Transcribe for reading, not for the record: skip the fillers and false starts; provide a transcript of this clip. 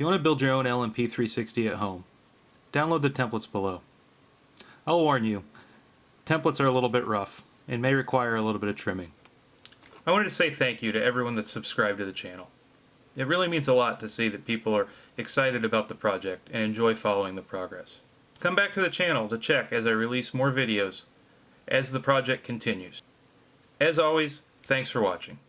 you want to build your own LMP360 at home, download the templates below. I'll warn you, templates are a little bit rough and may require a little bit of trimming. I wanted to say thank you to everyone that's subscribed to the channel. It really means a lot to see that people are excited about the project and enjoy following the progress. Come back to the channel to check as I release more videos as the project continues. As always, thanks for watching.